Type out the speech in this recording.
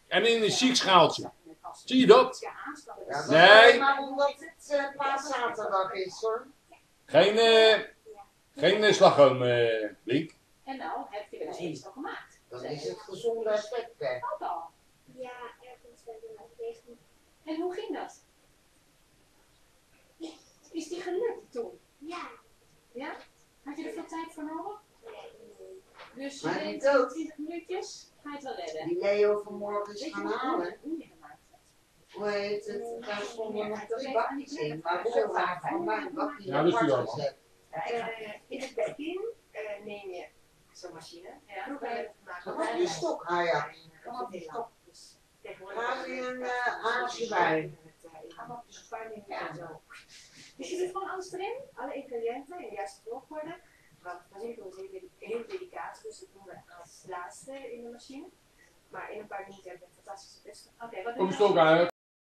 En in een chic schaaltje. Zie je dat? Ja, Nee. maar omdat het paaszaterdag is hoor. Geen slagroom, Link. En nou, heb je wel eens al gemaakt? Dan is het gezonde aspect weg. Ook al. Ja, ergens ben ik nog bezig. En hoe ging dat? Is die gelukt toen? Ja. Ja? Had je er veel tijd voor nodig? Nee. Dus je Maar deed niet ook. 20 minuutjes, ga je het wel redden. Die Leo vanmorgen is Weet je gaan nog halen. hoe je gemaakt hebt? Hoe heet het? Daar stonden nog 3 bakjes in. Maar zo vaak van mijn bakjes Ja, dat is die apart wel. gezet. In het begin neem je zo'n machine. Ja. Probeer te maken. Wat die stok, Ajax? Kom op die stok. Ga je een aardje bij? Dus een paar minuten zo. Dus je doet gewoon alles erin? Alle ingrediënten in de juiste volgorde. Want basilikum is heel delicaat, dus dat doen we als laatste in de machine. Maar in een paar minuten heb je een fantastische pesto. Oké, wat doe Kom je stok uit.